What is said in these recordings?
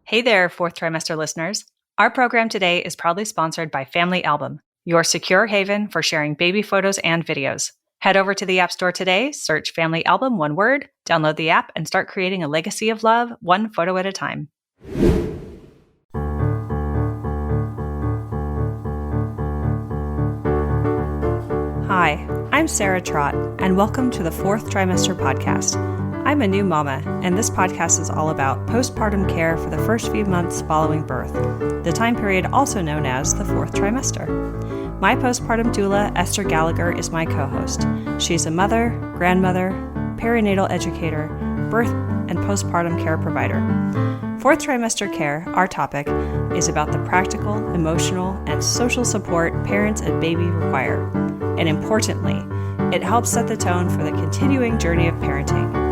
Hey there, Fourth Trimester listeners. Our program today is proudly sponsored by Family Album, your secure haven for sharing baby photos and videos. Head over to the App Store today, search Family Album, one word, download the app, and start creating a legacy of love, one photo at a time. Hi, I'm Sarah Trott, and welcome to the Fourth Trimester Podcast. I'm a new mama, and this podcast is all about postpartum care for the first few months following birth, the time period also known as the fourth trimester. My postpartum doula, Esther Gallagher, is my co-host. She's a mother, grandmother, perinatal educator, birth and postpartum care provider. Fourth trimester care, our topic, is about the practical, emotional, and social support parents and baby require. And importantly, it helps set the tone for the continuing journey of parenting.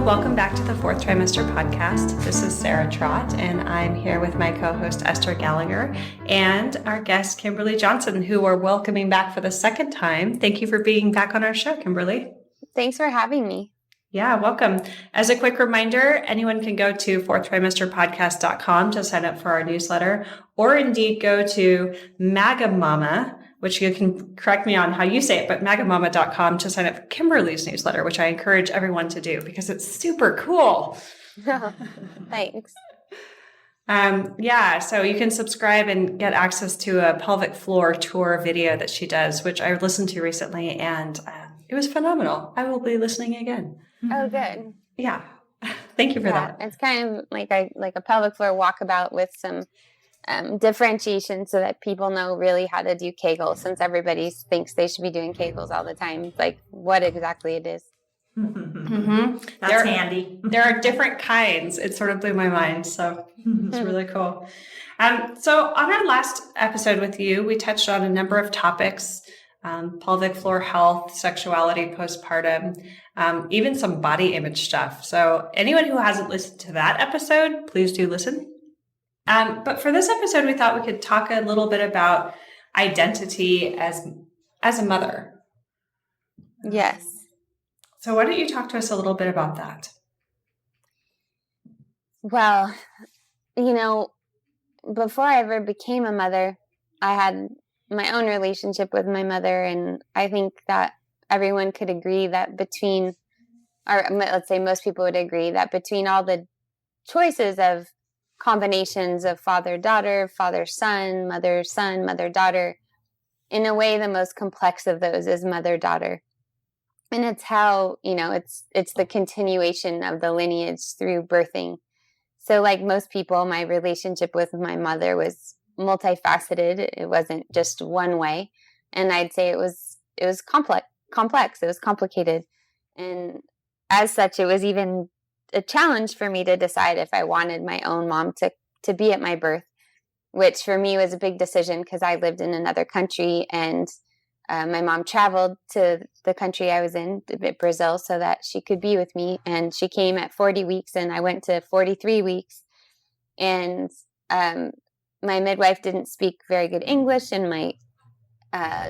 Welcome back to the Fourth Trimester Podcast. This is Sarah Trott, and I'm here with my co-host Esther Gallagher and our guest Kimberly Johnson, who we're welcoming back for the second time. Thank you for being back on our show, Kimberly. Thanks for having me. Yeah, welcome. As a quick reminder, anyone can go to fourthtrimesterpodcast.com to sign up for our newsletter, or indeed go to Magamama, which you can correct me on how you say it, but magamama.com to sign up for Kimberly's newsletter, which I encourage everyone to do because it's super cool. Thanks. So you can subscribe and get access to a pelvic floor tour video that she does, which I listened to recently, and it was phenomenal. I will be listening again. Oh, good. Yeah. Thank you for that. It's kind of like a pelvic floor walkabout with some differentiation so that people know really how to do Kegels, since everybody thinks they should be doing Kegels all the time, like what exactly it is. Mm-hmm. That's handy. There are different kinds. It sort of blew my mind. So it's really cool. So on our last episode with you, we touched on a number of topics, pelvic floor health, sexuality, postpartum, even some body image stuff. So anyone who hasn't listened to that episode, please do listen. But for this episode, we thought we could talk a little bit about identity as a mother. Yes. So why don't you talk to us a little bit about that? Well, before I ever became a mother, I had my own relationship with my mother, and I think that everyone could agree that let's say most people would agree that between all the choices of combinations of father-daughter, father-son, mother-daughter, in a way, the most complex of those is mother-daughter. And it's how, it's the continuation of the lineage through birthing. So like most people, my relationship with my mother was multifaceted. It wasn't just one way. And I'd say it was complex. It was complicated. And as such, it was even a challenge for me to decide if I wanted my own mom to be at my birth, which for me was a big decision because I lived in another country, and my mom traveled to the country I was in, Brazil, so that she could be with me. And she came at 40 weeks and I went to 43 weeks. And my midwife didn't speak very good English, and my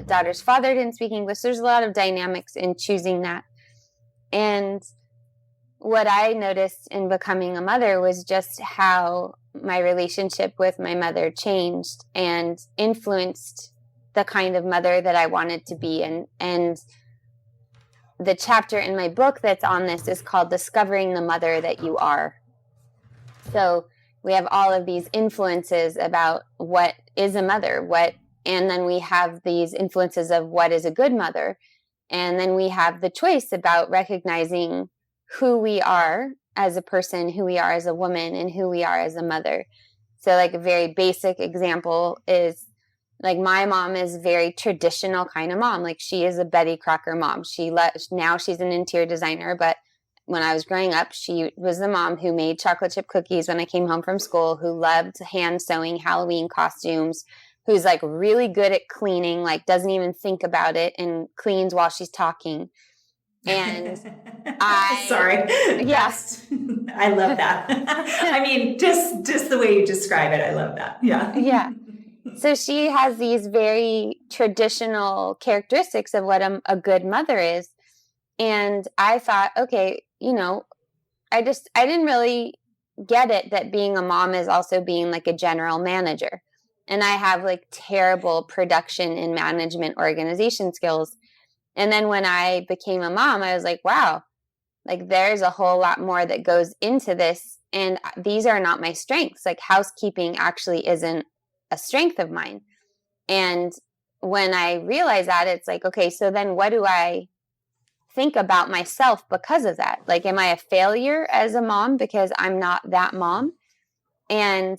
daughter's father didn't speak English. There's a lot of dynamics in choosing that. And what I noticed in becoming a mother was just how my relationship with my mother changed and influenced the kind of mother that I wanted to be. And the chapter in my book that's on this is called Discovering the Mother That You Are. So we have all of these influences about what is a mother, and then we have these influences of what is a good mother. And then we have the choice about recognizing who we are as a person, who we are as a woman, and who we are as a mother. So like a very basic example is like my mom is a very traditional kind of mom. Like she is a Betty Crocker mom. Now she's an interior designer, but when I was growing up, she was the mom who made chocolate chip cookies when I came home from school, who loved hand sewing Halloween costumes, who's like really good at cleaning, like doesn't even think about it and cleans while she's talking. And sorry. Yes. I love that. I mean, just the way you describe it, I love that. Yeah. Yeah. So she has these very traditional characteristics of what a good mother is. And I thought, okay, I didn't really get it that being a mom is also being like a general manager. And I have like terrible production and management organization skills. And then when I became a mom, I was like, wow, like there's a whole lot more that goes into this. And these are not my strengths. Like housekeeping actually isn't a strength of mine. And when I realized that, it's like, okay, so then what do I think about myself because of that? Like, am I a failure as a mom because I'm not that mom? And,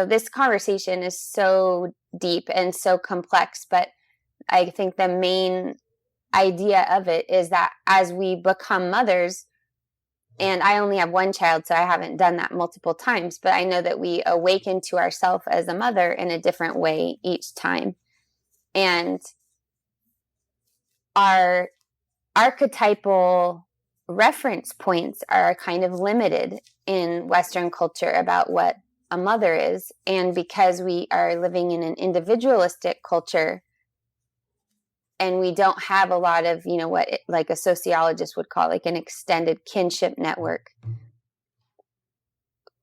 this conversation is so deep and so complex, but I think the main idea of it is that as we become mothers, and I only have one child, so I haven't done that multiple times, but I know that we awaken to ourselves as a mother in a different way each time. And our archetypal reference points are kind of limited in Western culture about what a mother is. And because we are living in an individualistic culture, and we don't have a lot of, like a sociologist would call like an extended kinship network,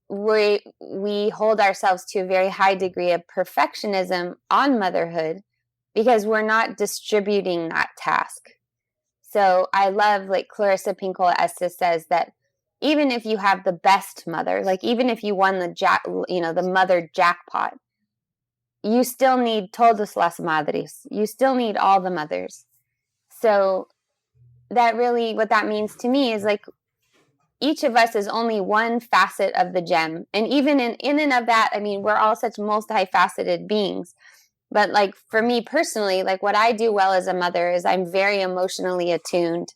we hold ourselves to a very high degree of perfectionism on motherhood because we're not distributing that task. So I love, like Clarissa Pinkola Estes says, that even if you have the best mother, like even if you won the mother jackpot, you still need todas las madres. You still need all the mothers. So that really, what that means to me is like each of us is only one facet of the gem. And even in and of that, I mean, we're all such multifaceted beings. But like for me personally, like what I do well as a mother is I'm very emotionally attuned.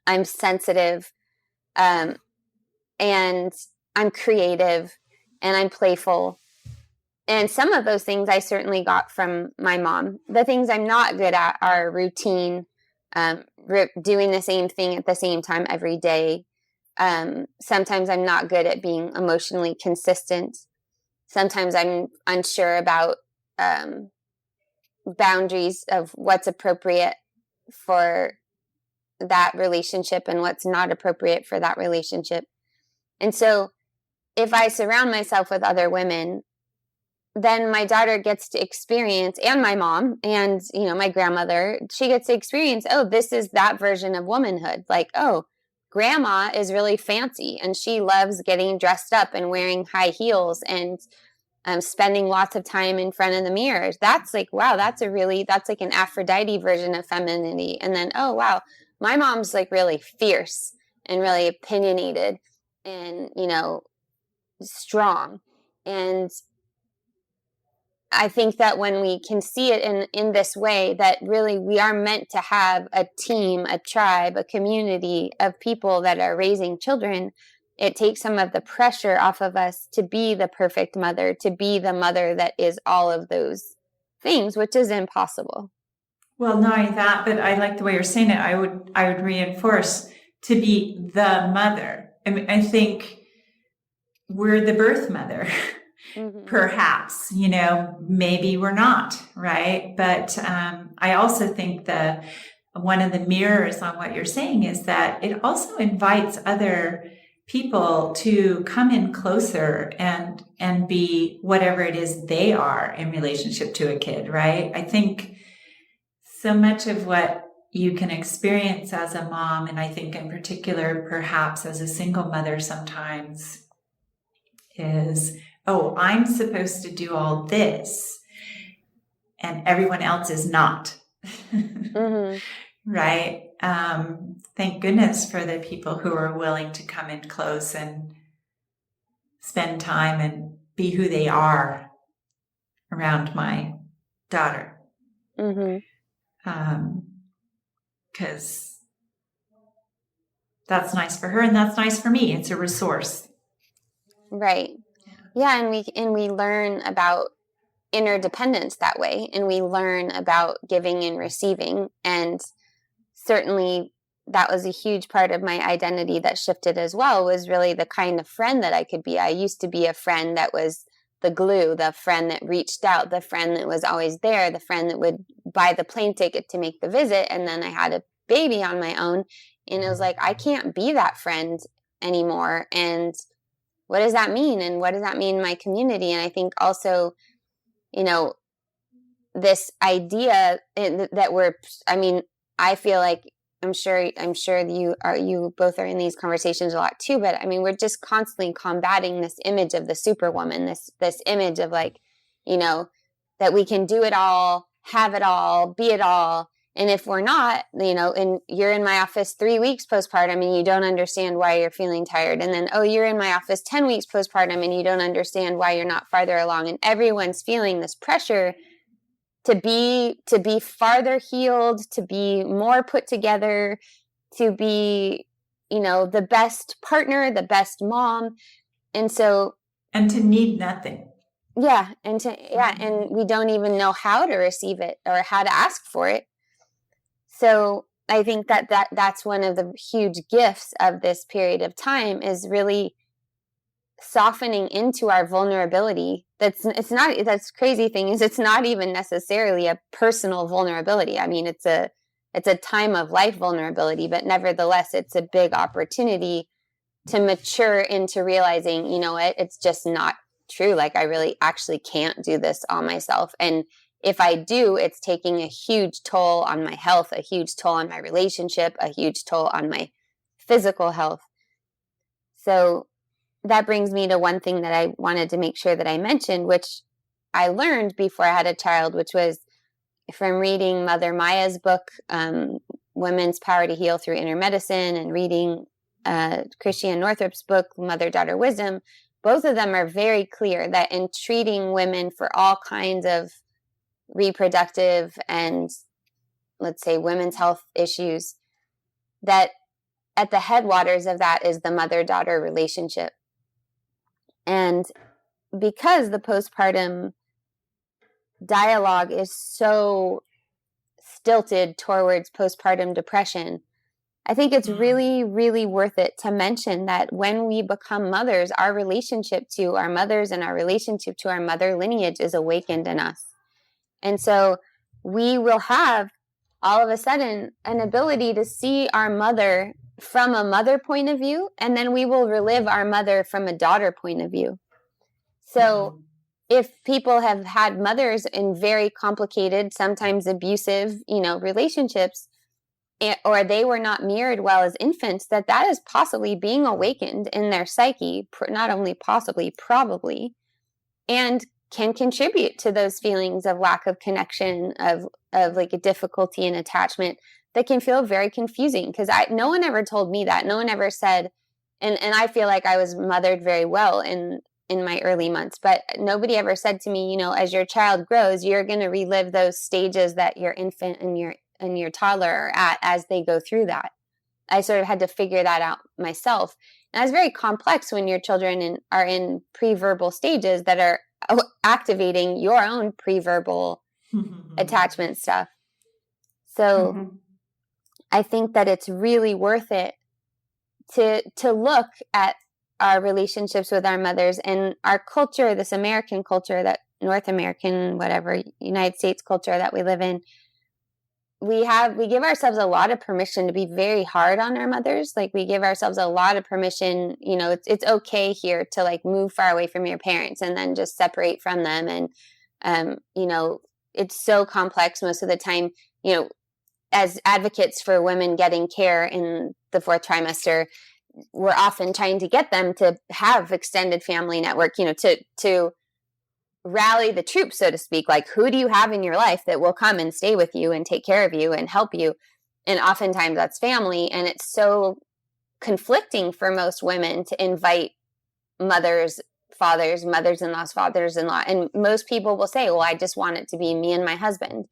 I'm sensitive, and I'm creative, and I'm playful. And some of those things I certainly got from my mom. The things I'm not good at are routine, doing the same thing at the same time every day. Sometimes I'm not good at being emotionally consistent. Sometimes I'm unsure about boundaries of what's appropriate for that relationship and what's not appropriate for that relationship. And so if I surround myself with other women, then my daughter gets to experience, and my mom and, my grandmother, she gets to experience, oh, this is that version of womanhood. Like, oh, grandma is really fancy and she loves getting dressed up and wearing high heels and spending lots of time in front of the mirror. That's like, wow, that's like an Aphrodite version of femininity. And then, oh, wow, my mom's like really fierce and really opinionated and, strong. And I think that when we can see it in this way, that really we are meant to have a team, a tribe, a community of people that are raising children, it takes some of the pressure off of us to be the perfect mother, to be the mother that is all of those things, which is impossible. Well, not only that, but I like the way you're saying it. I would reinforce to be the mother. I mean, I think we're the birth mother. Mm-hmm. Perhaps, maybe we're not, right? But I also think that one of the mirrors on what you're saying is that it also invites other people to come in closer and be whatever it is they are in relationship to a kid, right? I think so much of what you can experience as a mom, and I think in particular, perhaps as a single mother sometimes, is, oh, I'm supposed to do all this and everyone else is not. Mm-hmm. Right? Thank goodness for the people who are willing to come in close and spend time and be who they are around my daughter. Mm-hmm. 'Cause that's nice for her and that's nice for me. It's a resource. Right. Yeah. And we learn about interdependence that way. And we learn about giving and receiving. And certainly that was a huge part of my identity that shifted as well, was really the kind of friend that I could be. I used to be a friend that was the glue, the friend that reached out, the friend that was always there, the friend that would buy the plane ticket to make the visit. And then I had a baby on my own, and it was like, I can't be that friend anymore. And what does that mean? And what does that mean in my community? And I think also, this idea that I feel like, I'm sure you both are in these conversations a lot too, but I mean, we're just constantly combating this image of the superwoman, this image of like, that we can do it all, have it all, be it all. And if we're not, and you're in my office 3 weeks postpartum and you don't understand why you're feeling tired. And then, you're in my office 10 weeks postpartum and you don't understand why you're not farther along. And everyone's feeling this pressure to be farther healed, to be more put together, to be, the best partner, the best mom. And to need nothing. Yeah. And we don't even know how to receive it or how to ask for it. So I think that's one of the huge gifts of this period of time, is really softening into our vulnerability. That's crazy thing is it's not even necessarily a personal vulnerability. I mean, it's a time of life vulnerability, but nevertheless, it's a big opportunity to mature into realizing, it's just not true. Like, I really actually can't do this all myself. And if I do, it's taking a huge toll on my health, a huge toll on my relationship, a huge toll on my physical health. So that brings me to one thing that I wanted to make sure that I mentioned, which I learned before I had a child, which was from reading Mother Maya's book, Women's Power to Heal Through Inner Medicine, and reading Christiane Northrup's book, Mother-Daughter Wisdom. Both of them are very clear that in treating women for all kinds of reproductive and, let's say, women's health issues, that at the headwaters of that is the mother-daughter relationship. And because the postpartum dialogue is so stilted towards postpartum depression, I think it's really, really worth it to mention that when we become mothers, our relationship to our mothers and our relationship to our mother lineage is awakened in us. And so we will have all of a sudden an ability to see our mother from a mother point of view, and then we will relive our mother from a daughter point of view. So if people have had mothers in very complicated, sometimes abusive, relationships, or they were not mirrored well as infants, that is possibly being awakened in their psyche, not only possibly, probably, and can contribute to those feelings of lack of connection, of like a difficulty in attachment that can feel very confusing. Because no one ever told me that. No one ever said, and I feel like I was mothered very well in my early months, but nobody ever said to me, as your child grows, you're going to relive those stages that your infant and your toddler are at as they go through that. I sort of had to figure that out myself. And it's very complex when your children are in pre-verbal stages that are activating your own pre-verbal attachment stuff. So I think that it's really worth it to look at our relationships with our mothers and our culture, this American culture, that North American, whatever, United States culture that we live in. We give ourselves a lot of permission to be very hard on our mothers. Like, we give ourselves a lot of permission, it's okay here to like move far away from your parents and then just separate from them. And, it's so complex most of the time, as advocates for women getting care in the fourth trimester, we're often trying to get them to have extended family network, to rally the troops, so to speak. Like, who do you have in your life that will come and stay with you and take care of you and help you? And oftentimes that's family. And it's so conflicting for most women to invite mothers, fathers, mothers-in-laws, fathers-in-law. And most people will say, well, I just want it to be me and my husband,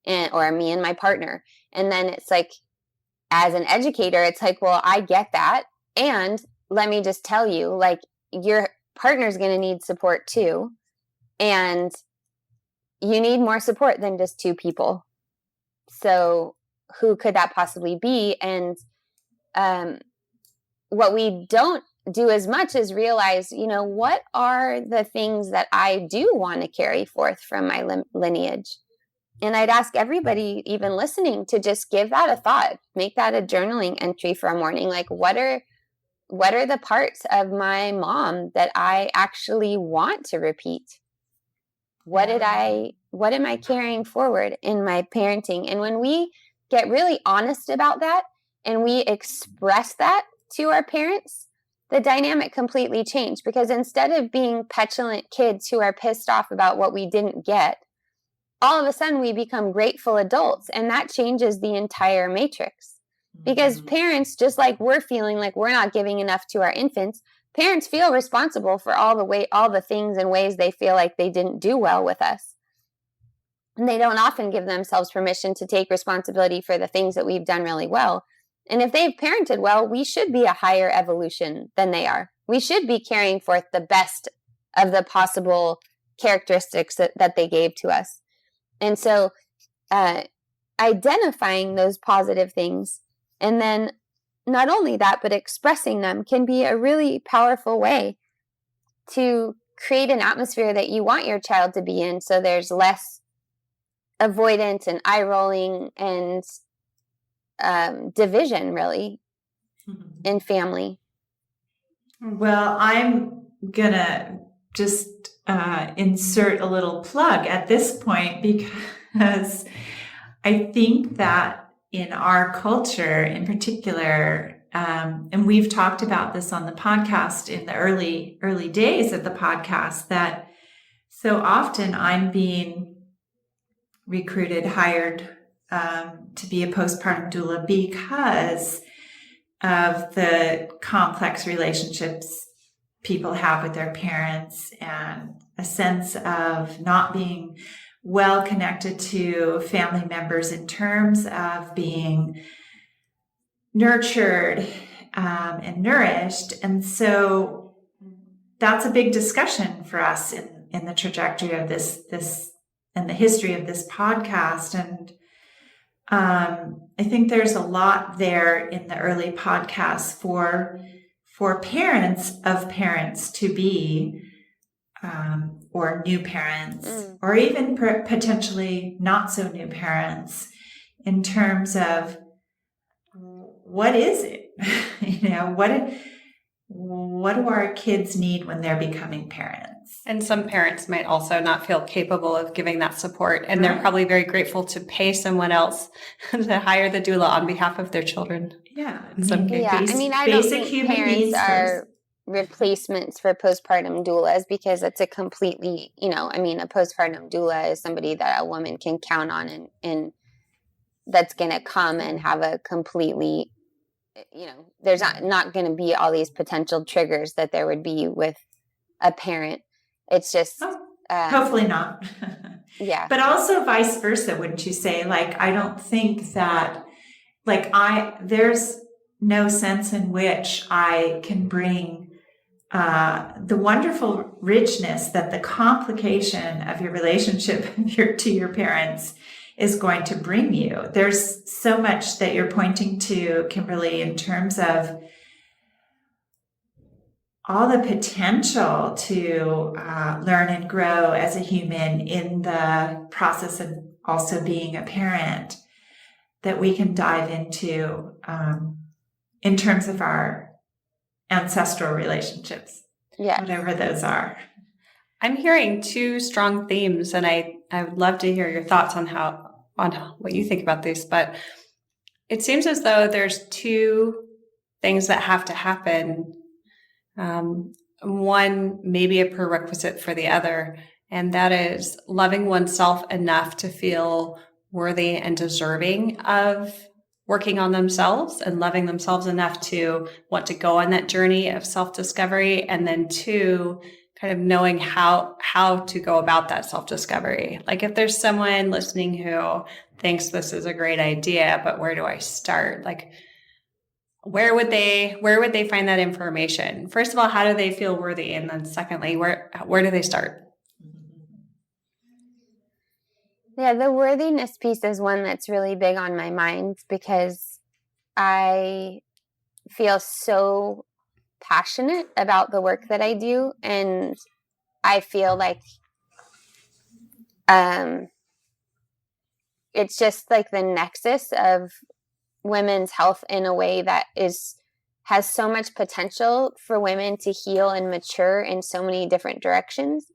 or me and my partner. And then it's like, as an educator, it's like, well, I get that. And let me just tell you, like, your partner's going to need support too. And you need more support than just two people. So who could that possibly be? And what we don't do as much as realize, what are the things that I do want to carry forth from my lineage? And I'd ask everybody, even listening, to just give that a thought, make that a journaling entry for a morning. Like, what are the parts of my mom that I actually want to repeat? What am I carrying forward in my parenting? And when we get really honest about that and we express that to our parents, the dynamic completely changed, because instead of being petulant kids who are pissed off about what we didn't get, all of a sudden we become grateful adults, and that changes the entire matrix. Because parents, just like we're feeling like we're not giving enough to our infants, parents feel responsible for all the things and ways they feel like they didn't do well with us. And they don't often give themselves permission to take responsibility for the things that we've done really well. And if they've parented well, we should be a higher evolution than they are. We should be carrying forth the best of the possible characteristics that they gave to us. And so identifying those positive things, and then not only that, but expressing them, can be a really powerful way to create an atmosphere that you want your child to be in, so there's less avoidance and eye rolling and division, really, in family. Well, I'm going to just insert a little plug at this point, because I think that in our culture in particular, and we've talked about this on the podcast in the early days of the podcast, that so often I'm being recruited, hired to be a postpartum doula because of the complex relationships people have with their parents, and a sense of not being well connected to family members in terms of being nurtured and nourished. And so that's a big discussion for us in the trajectory of this and the history of this podcast. And I think there's a lot there in the early podcasts for parents of parents to be, or new parents, or even potentially not so new parents, in terms of what is it? What do our kids need when they're becoming parents? And some parents might also not feel capable of giving that support, and they're probably very grateful to pay someone else to hire the doula on behalf of their children. Yeah, in some cases. I don't think parents are replacements for postpartum doulas, because it's a completely, a postpartum doula is somebody that a woman can count on and that's going to come and have a completely, there's not going to be all these potential triggers that there would be with a parent. It's just hopefully not. Yeah. But also vice versa, wouldn't you say? Like, I don't think that, there's no sense in which I can bring the wonderful richness that the complication of your relationship to your parents is going to bring you. There's so much that you're pointing to, Kimberly, in terms of all the potential to learn and grow as a human in the process of also being a parent, that we can dive into in terms of our ancestral relationships, whatever those are. I'm hearing two strong themes, and I would love to hear your thoughts on what you think about these. But it seems as though there's two things that have to happen. One may be a prerequisite for the other, and that is loving oneself enough to feel worthy and deserving of working on themselves, and loving themselves enough to want to go on that journey of self-discovery. And then two, kind of knowing how to go about that self-discovery. Like, if there's someone listening who thinks this is a great idea, but where do I start? Like, where would they find that information? First of all, how do they feel worthy? And then secondly, where do they start? Yeah, the worthiness piece is one that's really big on my mind, because I feel so passionate about the work that I do. And I feel like it's just like the nexus of women's health in a way that has so much potential for women to heal and mature in so many different directions.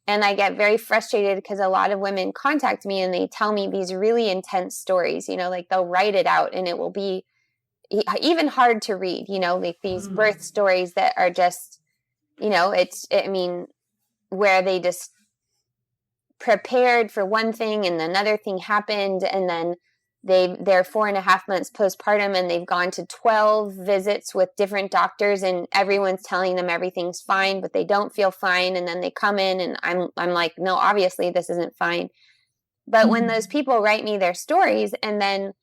And I get very frustrated because a lot of women contact me and they tell me these really intense stories, like they'll write it out and it will be even hard to read, like these birth stories that are just, where they just prepared for one thing and another thing happened, and then they're 4.5 months postpartum and they've gone to 12 visits with different doctors and everyone's telling them everything's fine, but they don't feel fine. And then they come in and I'm like, no, obviously this isn't fine. But when those people write me their stories and then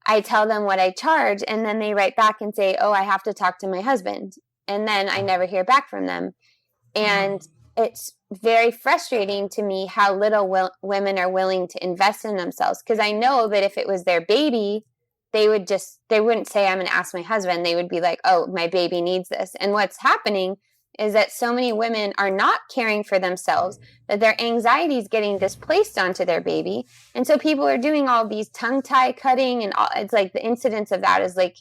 I tell them what I charge, and then they write back and say, oh, I have to talk to my husband. And then I never hear back from them. And it's very frustrating to me how little women are willing to invest in themselves. Because I know that if it was their baby, they wouldn't say, I'm going to ask my husband. They would be like, oh, my baby needs this. And what's happening is that so many women are not caring for themselves, that their anxiety is getting displaced onto their baby. And so people are doing all these tongue tie cutting and it's like the incidence of that is like,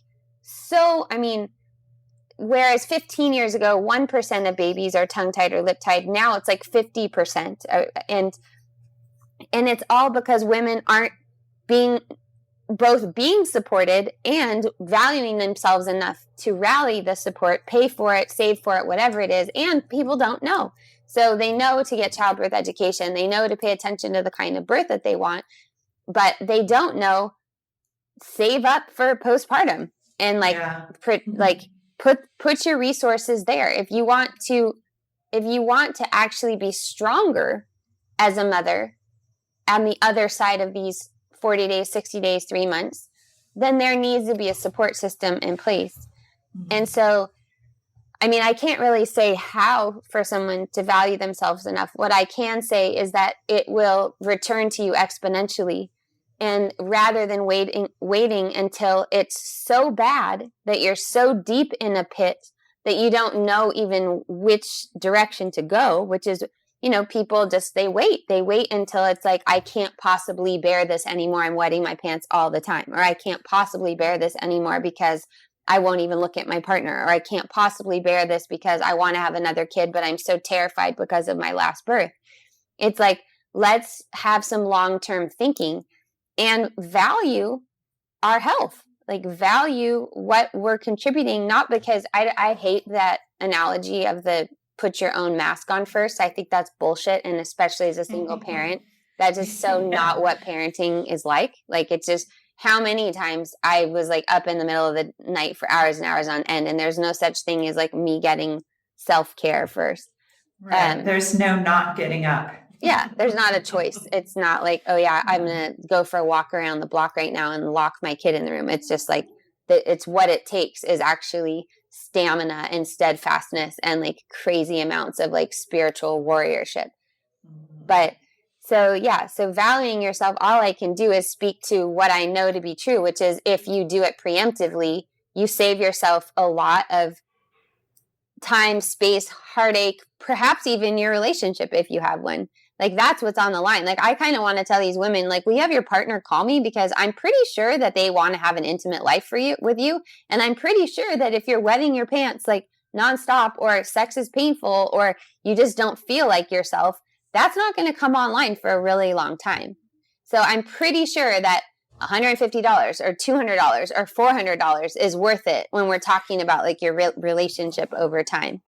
whereas 15 years ago, 1% of babies are tongue tied or lip tied. Now it's like 50%. And it's all because women aren't being supported and valuing themselves enough to rally the support, pay for it, save for it, whatever it is. And people don't know. So they know to get childbirth education. They know to pay attention to the kind of birth that they want, but they don't know save up for postpartum and put your resources there. If you want to actually be stronger as a mother on the other side of these 40 days, 60 days, 3 months, then there needs to be a support system in place. And so, I can't really say how for someone to value themselves enough. What I can say is that it will return to you exponentially. And rather than waiting until it's so bad that you're so deep in a pit that you don't know even which direction to go, which is, people just, they wait until it's like, I can't possibly bear this anymore. I'm wetting my pants all the time. Or I can't possibly bear this anymore because I won't even look at my partner. Or I can't possibly bear this because I want to have another kid, but I'm so terrified because of my last birth. It's like, let's have some long-term thinking and value our health, like value what we're contributing, not because I hate that analogy of the put your own mask on first. I think that's bullshit. And especially as a single parent, that's just so not what parenting is like. Like, it's just how many times I was like up in the middle of the night for hours and hours on end. And there's no such thing as like me getting self-care first. Right. There's no not getting up. Yeah, there's not a choice. It's not like, oh yeah, I'm going to go for a walk around the block right now and lock my kid in the room. It's just like, it's what it takes is actually stamina and steadfastness and like crazy amounts of like spiritual warriorship. But so valuing yourself, all I can do is speak to what I know to be true, which is if you do it preemptively, you save yourself a lot of time, space, heartache, perhaps even your relationship if you have one. Like, that's what's on the line. Like, I kind of want to tell these women, like, will you have your partner call me? Because I'm pretty sure that they want to have an intimate life with you. And I'm pretty sure that if you're wetting your pants like nonstop, or sex is painful, or you just don't feel like yourself, that's not going to come online for a really long time. So I'm pretty sure that $150 or $200 or $400 is worth it when we're talking about like your relationship over time.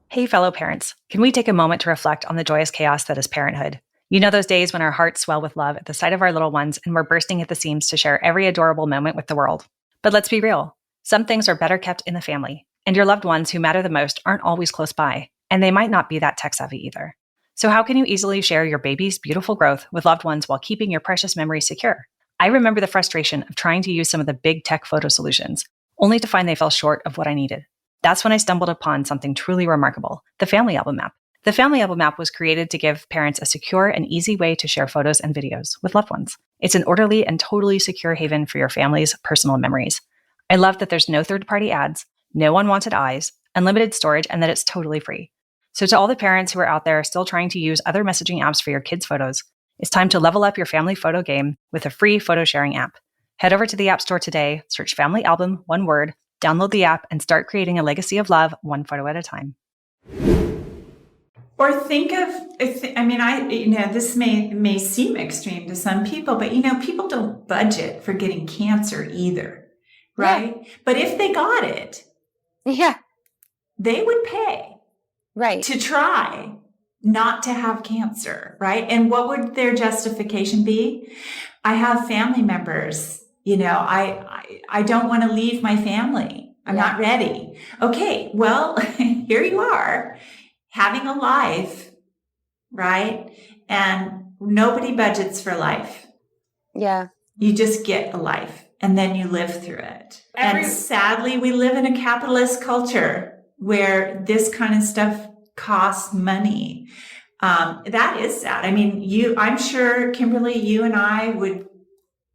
Hey, fellow parents, can we take a moment to reflect on the joyous chaos that is parenthood? You know those days when our hearts swell with love at the sight of our little ones and we're bursting at the seams to share every adorable moment with the world. But let's be real. Some things are better kept in the family, and your loved ones who matter the most aren't always close by, and they might not be that tech-savvy either. So how can you easily share your baby's beautiful growth with loved ones while keeping your precious memories secure? I remember the frustration of trying to use some of the big tech photo solutions, only to find they fell short of what I needed. That's when I stumbled upon something truly remarkable, the Family Album app. The Family Album app was created to give parents a secure and easy way to share photos and videos with loved ones. It's an orderly and totally secure haven for your family's personal memories. I love that there's no third-party ads, no unwanted eyes, unlimited storage, and that it's totally free. So to all the parents who are out there still trying to use other messaging apps for your kids' photos, it's time to level up your family photo game with a free photo sharing app. Head over to the App Store today, search Family Album, one word, download the app, and start creating a legacy of love one photo at a time. Or think of, this may seem extreme to some people, but people don't budget for getting cancer either, right? Yeah. But if they got it, they would pay. Right. To try not to have cancer, right? And what would their justification be? I have family members, I don't want to leave my family. I'm not ready. Okay, well, here you are having a life, right? And nobody budgets for life. Yeah. You just get a life and then you live through it. And sadly, we live in a capitalist culture where this kind of stuff costs money. That is sad. I mean, I'm sure, Kimberly, you and I would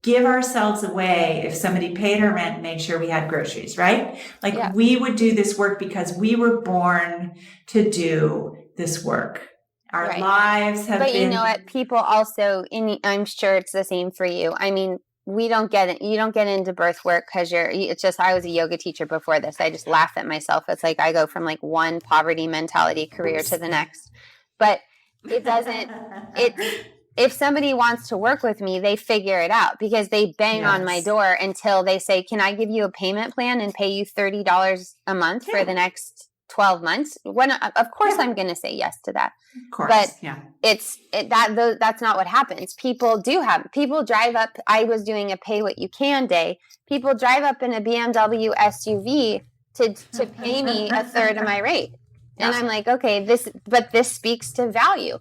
give ourselves away if somebody paid our rent and made sure we had groceries, right? We would do this work because we were born to do this work. Our lives have been... But you know what? People also, I'm sure it's the same for you. I mean, you don't get into birth work because I was a yoga teacher before this. I just laugh at myself. It's like I go from one poverty mentality career to the next. But it doesn't, if somebody wants to work with me, they figure it out because they bang on my door until they say, can I give you a payment plan and pay you $30 a month for the next 12 months? Of course I'm going to say yes to that. Of course. But that's not what happens. People drive up. I was doing a pay what you can day. People drive up in a BMW SUV to pay me a third of my rate. And I'm like, okay, this speaks to value.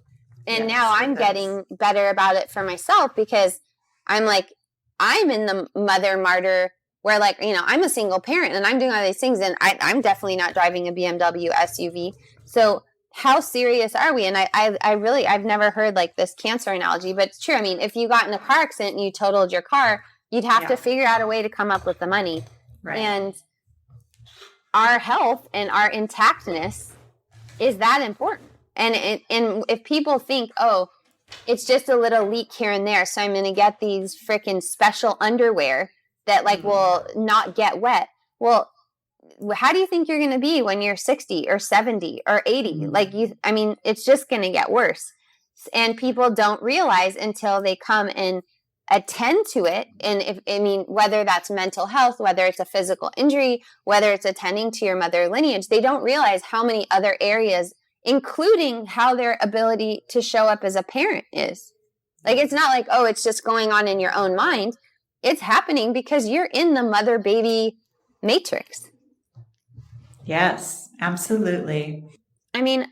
And now I'm getting better about it for myself because I'm like, I'm in the mother martyr where I'm a single parent and I'm doing all these things and I'm definitely not driving a BMW SUV. So how serious are we? And I've never heard this cancer analogy, but it's true. I mean, if you got in a car accident and you totaled your car, you'd have to figure out a way to come up with the money. Right. And our health and our intactness is that important. And if people think, oh, it's just a little leak here and there, so I'm going to get these freaking special underwear that will not get wet. Well, how do you think you're going to be when you're 60 or 70 or 80? It's just going to get worse. And people don't realize until they come and attend to it. And whether that's mental health, whether it's a physical injury, whether it's attending to your mother lineage, they don't realize how many other areas, including how their ability to show up as a parent is. It's not it's just going on in your own mind. It's happening because you're in the mother-baby matrix. Yes, absolutely. I mean,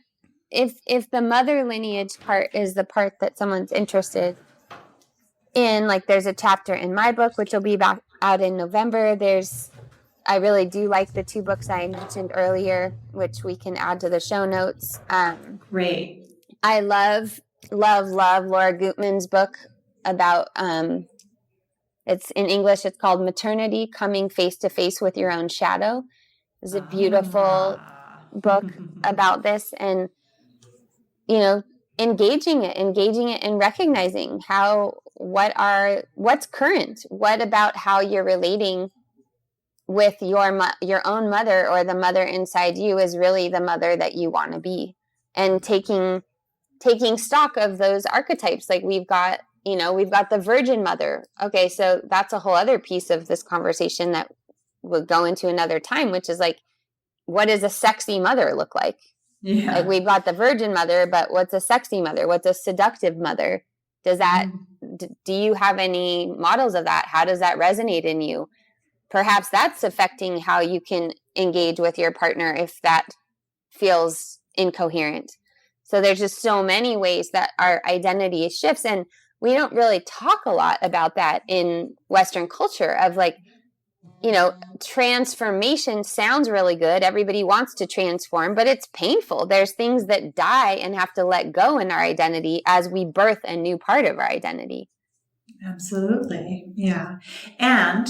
if the mother lineage part is the part that someone's interested in, there's a chapter in my book, which will be out in November. I really do like the 2 books I mentioned earlier, which we can add to the show notes. Great. I love Laura Gutman's book about, it's in English, it's called Maternity, Coming Face to Face with Your Own Shadow. It's a beautiful book about this and, engaging it and recognizing what's current, what about how you're relating with your own mother or the mother inside you is really the mother that you want to be, and taking stock of those archetypes. We've got the virgin mother. Okay. So that's a whole other piece of this conversation that we'll go into another time, which is what does a sexy mother look like? Yeah. We've got the virgin mother, but what's a sexy mother? What's a seductive mother? Do you have any models of that? How does that resonate in you? Perhaps that's affecting how you can engage with your partner if that feels incoherent. So there's just so many ways that our identity shifts. And we don't really talk a lot about that in Western culture of transformation sounds really good. Everybody wants to transform, but it's painful. There's things that die and have to let go in our identity as we birth a new part of our identity. Absolutely. Yeah. And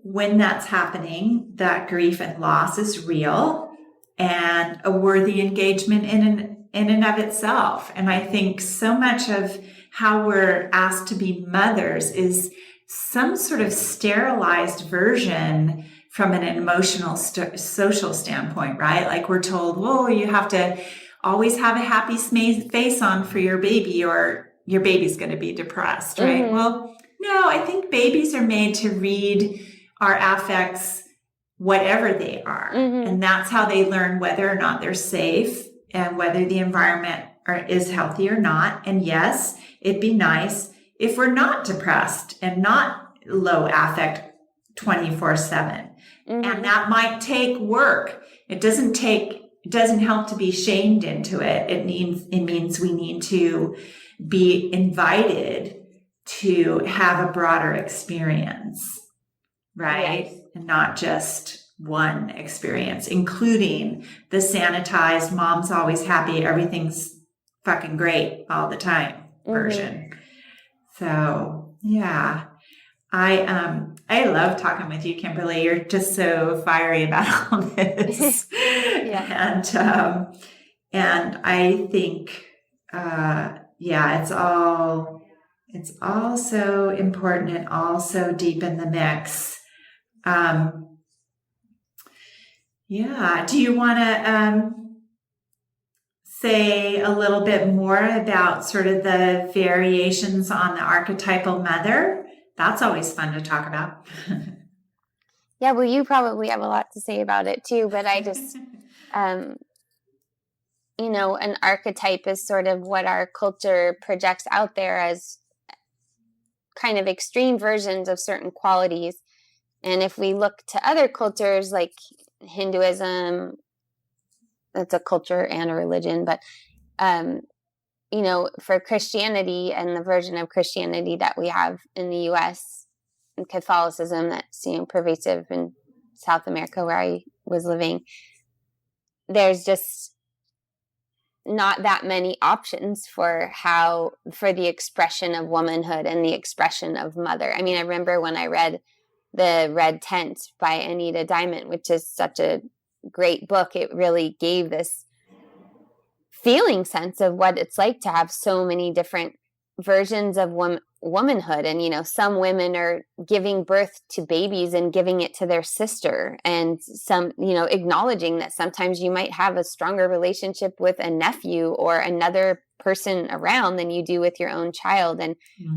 when that's happening, that grief and loss is real and a worthy engagement in and of itself. And I think so much of how we're asked to be mothers is some sort of sterilized version from an emotional, social standpoint, right? Like we're told, whoa, you have to always have a happy face on for your baby or your baby's going to be depressed, right? Mm-hmm. Well, no, I think babies are made to read our affects, whatever they are. Mm-hmm. And that's how they learn whether or not they're safe and whether the environment is healthy or not. And yes, it'd be nice if we're not depressed and not low affect 24/7. Mm-hmm. And that might take work. It doesn't help to be shamed into it. It means we need to be invited to have a broader experience, right? Yes. And not just one experience, including the sanitized, mom's always happy, everything's fucking great all the time version. So yeah, I love talking with you, Kimberly. You're just so fiery about all this. Yeah. And I think, it's all so important and all so deep in the mix. Do you want to say a little bit more about sort of the variations on the archetypal mother? That's always fun to talk about. Yeah, well, you probably have a lot to say about it too, but I just, an archetype is sort of what our culture projects out there as kind of extreme versions of certain qualities. And if we look to other cultures like Hinduism, it's a culture and a religion, but, for Christianity and the version of Christianity that we have in the U.S. and Catholicism that's, pervasive in South America where I was living, there's just not that many options for the expression of womanhood and the expression of mother. I mean, I remember when I read The Red Tent by Anita Diamond, which is such a great book. It really gave this feeling sense of what it's like to have so many different versions of womanhood. And, some women are giving birth to babies and giving it to their sister, and some, acknowledging that sometimes you might have a stronger relationship with a nephew or another person around than you do with your own child. And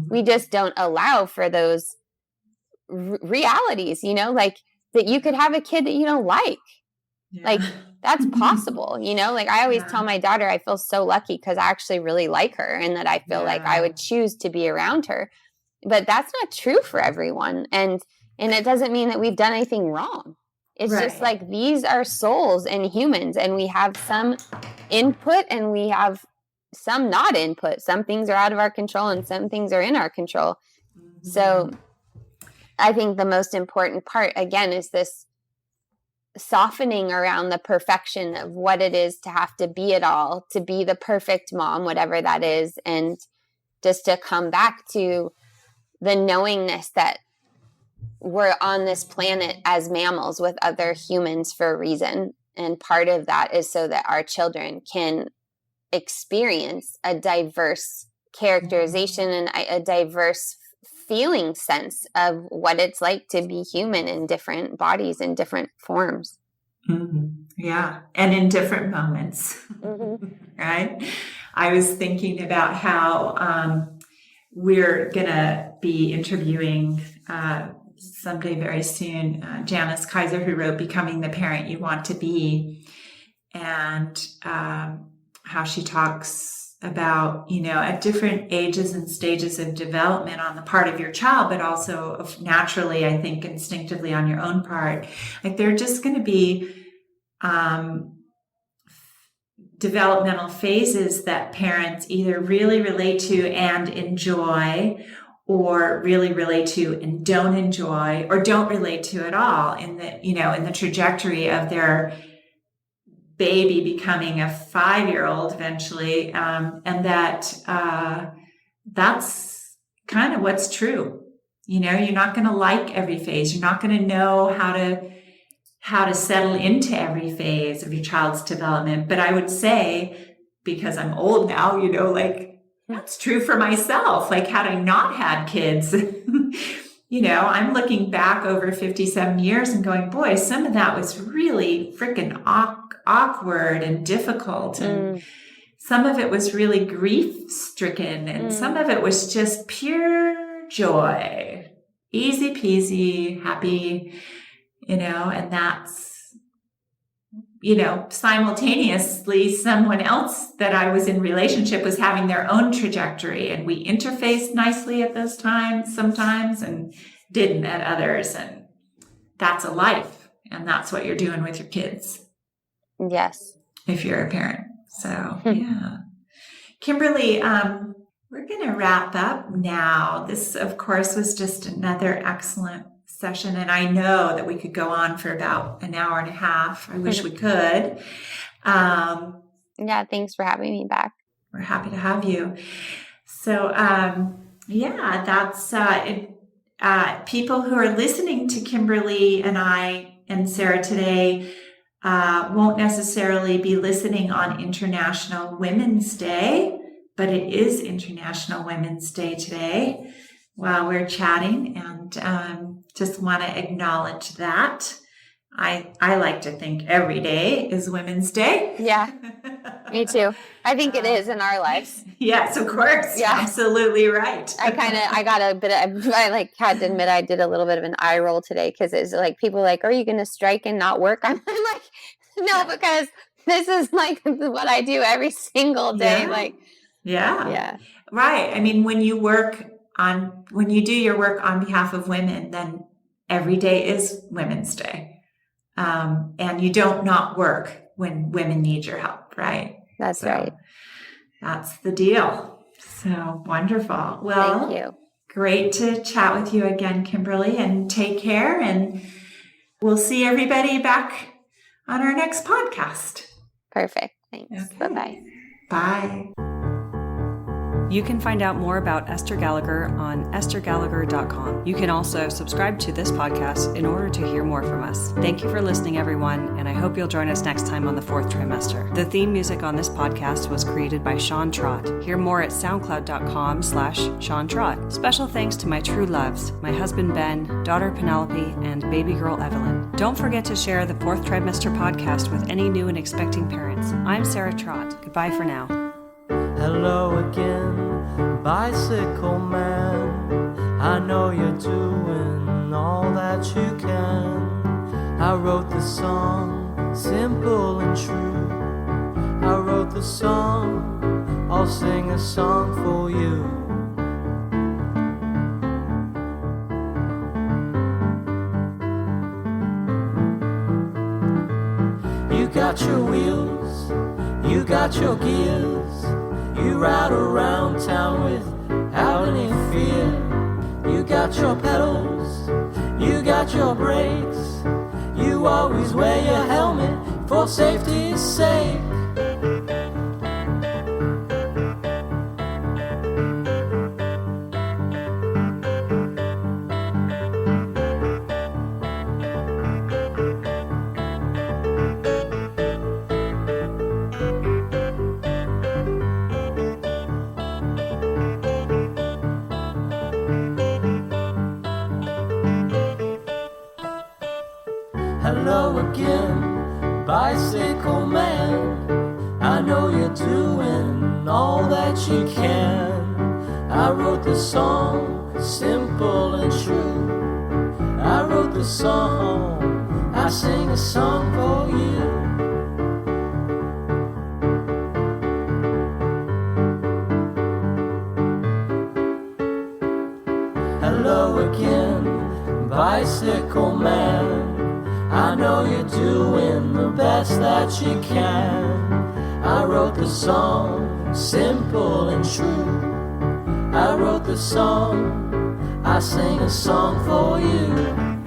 we just don't allow for those realities, like that you could have a kid that you don't like. Yeah. Like that's possible, like I always tell my daughter, I feel so lucky because I actually really like her and that I feel like I would choose to be around her. But that's not true for everyone. And it doesn't mean that we've done anything wrong. It's just like these are souls and humans, and we have some input and we have some not input. Some things are out of our control and some things are in our control. Mm-hmm. So I think the most important part, again, is this softening around the perfection of what it is to have to be it all, to be the perfect mom, whatever that is. And just to come back to the knowingness that we're on this planet as mammals with other humans for a reason. And part of that is so that our children can experience a diverse characterization and a diverse feeling sense of what it's like to be human in different bodies in different forms. Mm-hmm. Yeah. And in different moments, right? I was thinking about how we're going to be interviewing someday very soon, Janice Kaiser, who wrote Becoming the Parent You Want to Be, and how she talks about, at different ages and stages of development on the part of your child, but also naturally, I think, instinctively on your own part. Like there are just going to be developmental phases that parents either really relate to and enjoy, or really relate to and don't enjoy, or don't relate to at all in the trajectory of their baby becoming a 5-year-old eventually. And that's kind of what's true. You know, you're not going to like every phase. You're not going to know how to settle into every phase of your child's development. But I would say, because I'm old now, you know, like that's true for myself. Like had I not had kids, you know, I'm looking back over 57 years and going, boy, some of that was really freaking awkward and difficult. And some of it was really grief stricken. And some of it was just pure joy, easy peasy, happy, you know, and that's, you know, simultaneously someone else that I was in relationship was having their own trajectory, and we interfaced nicely at those times sometimes and didn't at others. And that's a life. And that's what you're doing with your kids. Yes. If you're a parent. So, yeah. Kimberly, we're going to wrap up now. This, of course, was just another excellent session. And I know that we could go on for about an hour and a half. I wish we could. Yeah, thanks for having me back. We're happy to have you. So, yeah, that's people who are listening to Kimberly and I and Sarah today won't necessarily be listening on International Women's Day, but it is International Women's Day today while we're chatting, and just want to acknowledge that. I like to think every day is Women's Day. Yeah, me too. I think it is in our lives. Yes, of course. Yeah, absolutely right. I had to admit I did a little bit of an eye roll today, because it's like people are like, are you going to strike and not work? I'm like, no, because this is like what I do every single day. Yeah. Right. I mean, when you do your work on behalf of women, then every day is Women's Day. And you don't not work when women need your help, right? That's right. That's the deal. So wonderful. Well, thank you. Great to chat with you again, Kimberly, and take care. And we'll see everybody back on our next podcast. Perfect. Thanks. Okay. Bye-bye. Bye. You can find out more about Esther Gallagher on esthergallagher.com. You can also subscribe to this podcast in order to hear more from us. Thank you for listening, everyone, and I hope you'll join us next time on the Fourth Trimester. The theme music on this podcast was created by Sean Trott. Hear more at soundcloud.com/Sean Trott. Special thanks to my true loves, my husband Ben, daughter Penelope, and baby girl Evelyn. Don't forget to share the Fourth Trimester Podcast with any new and expecting parents. I'm Sarah Trott. Goodbye for now. Hello again, bicycle man. I know you're doing all that you can. I wrote the song, simple and true. I wrote the song, I'll sing a song for you. You got your wheels, you got your gears. You ride around town without any fear. You got your pedals, you got your brakes. You always wear your helmet for safety's sake. Hello again, bicycle man. I know you're doing all that you can. I wrote the song, simple and true. I wrote the song, I sing a song for you. Hello again, bicycle man. I know you're doing the best that you can. I wrote the song, simple and true. I wrote the song, I sing a song for you.